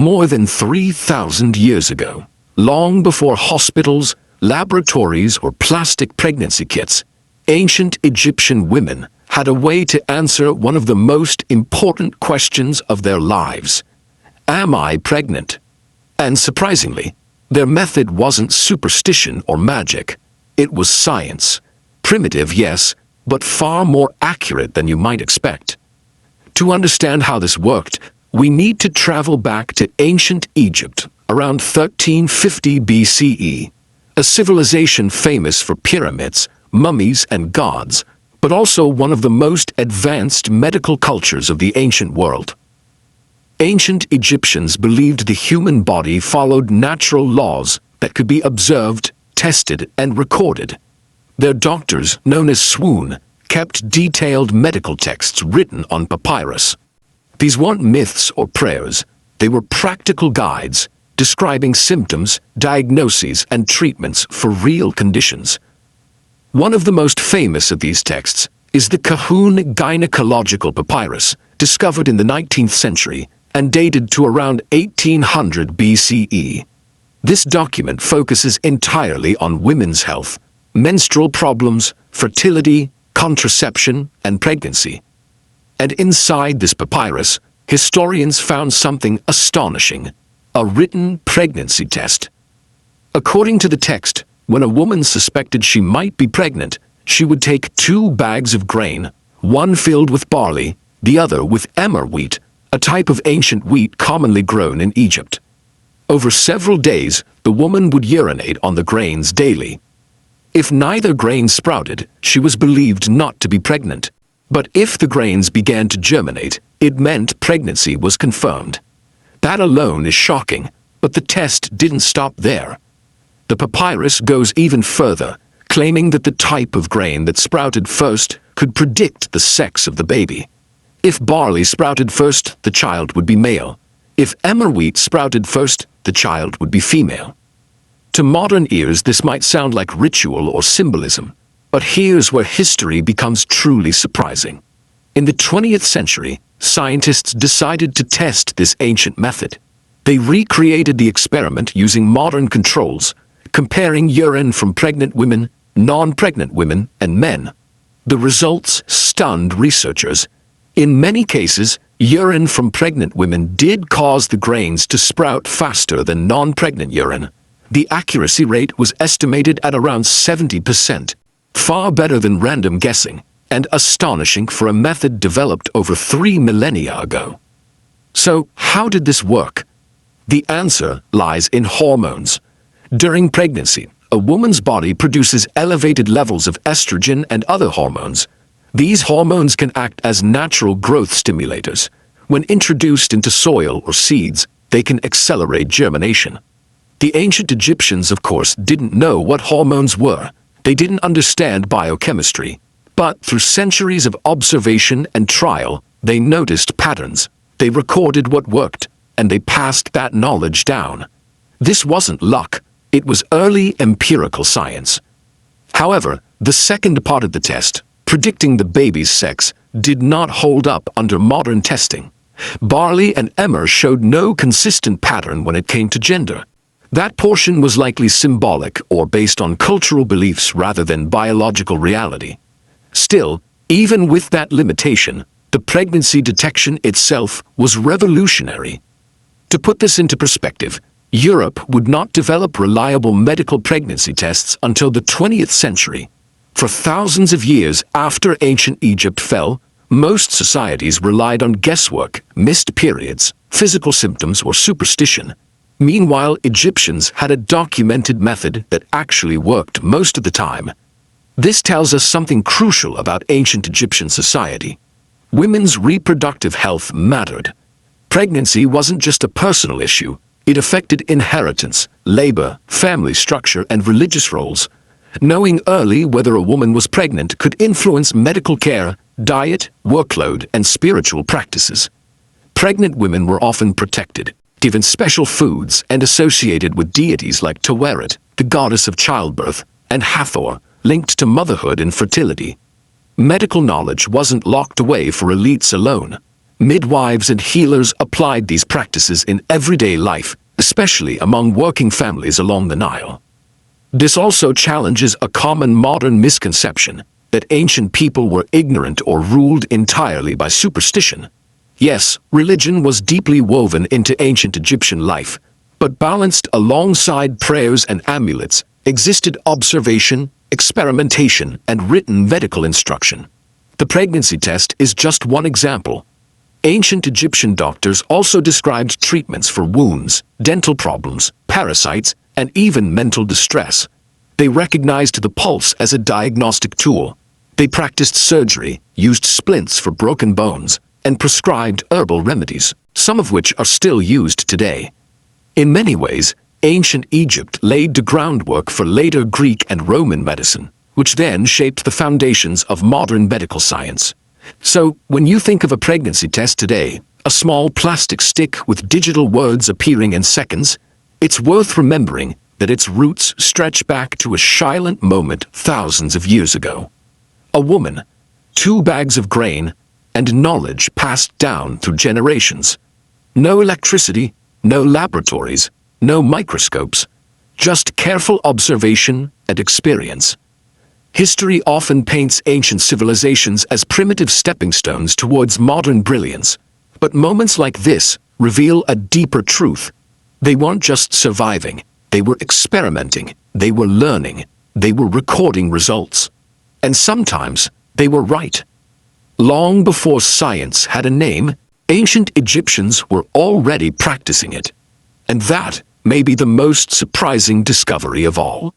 More than 3,000 years ago, long before hospitals, laboratories, or plastic pregnancy kits, ancient Egyptian women had a way to answer one of the most important questions of their lives. Am I pregnant? And surprisingly, their method wasn't superstition or magic. It was science. Primitive, yes, but far more accurate than you might expect. To understand how this worked, we need to travel back to ancient Egypt around 1350 BCE, a civilization famous for pyramids, mummies, and gods, but also one of the most advanced medical cultures of the ancient world. Ancient Egyptians believed the human body followed natural laws that could be observed, tested, and recorded. Their doctors, known as swoon, kept detailed medical texts written on papyrus. These weren't myths or prayers, they were practical guides describing symptoms, diagnoses, and treatments for real conditions. One of the most famous of these texts is the Kahun Gynecological Papyrus, discovered in the 19th century and dated to around 1800 BCE. This document focuses entirely on women's health, menstrual problems, fertility, contraception, and pregnancy. And inside this papyrus, historians found something astonishing: a written pregnancy test. According to the text, when a woman suspected she might be pregnant, she would take 2 bags of grain, one filled with barley, the other with emmer wheat, a type of ancient wheat commonly grown in Egypt. Over several days, the woman would urinate on the grains daily. If neither grain sprouted, she was believed not to be pregnant. But if the grains began to germinate, it meant pregnancy was confirmed. That alone is shocking, but the test didn't stop there. The papyrus goes even further, claiming that the type of grain that sprouted first could predict the sex of the baby. If barley sprouted first, the child would be male. If emmer wheat sprouted first, the child would be female. To modern ears, this might sound like ritual or symbolism, but here's where history becomes truly surprising. In the 20th century, scientists decided to test this ancient method. They recreated the experiment using modern controls, comparing urine from pregnant women, non-pregnant women, and men. The results stunned researchers. In many cases, urine from pregnant women did cause the grains to sprout faster than non-pregnant urine. The accuracy rate was estimated at around 70%, far better than random guessing, and astonishing for a method developed over 3 millennia ago. So, how did this work? The answer lies in hormones. During pregnancy, a woman's body produces elevated levels of estrogen and other hormones. These hormones can act as natural growth stimulators. When introduced into soil or seeds, they can accelerate germination. The ancient Egyptians, of course, didn't know what hormones were. They didn't understand biochemistry. But through centuries of observation and trial, they noticed patterns. They recorded what worked, and they passed that knowledge down. This wasn't luck. It was early empirical science. However, the second part of the test, predicting the baby's sex, did not hold up under modern testing. Barley and emmer showed no consistent pattern when it came to gender. That portion was likely symbolic or based on cultural beliefs rather than biological reality. Still, even with that limitation, the pregnancy detection itself was revolutionary. To put this into perspective, Europe would not develop reliable medical pregnancy tests until the 20th century. For thousands of years after ancient Egypt fell, most societies relied on guesswork, missed periods, physical symptoms, or superstition. Meanwhile, Egyptians had a documented method that actually worked most of the time. This tells us something crucial about ancient Egyptian society. Women's reproductive health mattered. Pregnancy wasn't just a personal issue. It affected inheritance, labor, family structure, and religious roles. Knowing early whether a woman was pregnant could influence medical care, diet, workload, and spiritual practices. Pregnant women were often protected, given special foods, and associated with deities like Taweret, the goddess of childbirth, and Hathor, linked to motherhood and fertility. Medical knowledge wasn't locked away for elites alone. Midwives and healers applied these practices in everyday life, especially among working families along the Nile. This also challenges a common modern misconception that ancient people were ignorant or ruled entirely by superstition. Yes, religion was deeply woven into ancient Egyptian life, but balanced alongside prayers and amulets existed observation, experimentation, and written medical instruction. The pregnancy test is just one example. Ancient Egyptian doctors also described treatments for wounds, dental problems, parasites, and even mental distress. They recognized the pulse as a diagnostic tool. They practiced surgery, used splints for broken bones, and prescribed herbal remedies, some of which are still used today. In many ways, ancient Egypt laid the groundwork for later Greek and Roman medicine, which then shaped the foundations of modern medical science. So, when you think of a pregnancy test today, a small plastic stick with digital words appearing in seconds, it's worth remembering that its roots stretch back to a silent moment thousands of years ago. A woman, 2 bags of grain, and knowledge passed down through generations. No electricity, no laboratories, no microscopes, just careful observation and experience. History often paints ancient civilizations as primitive stepping stones towards modern brilliance, but moments like this reveal a deeper truth. They weren't just surviving, they were experimenting, they were learning, they were recording results. And sometimes they were right. Long before science had a name, ancient Egyptians were already practicing it. And that may be the most surprising discovery of all.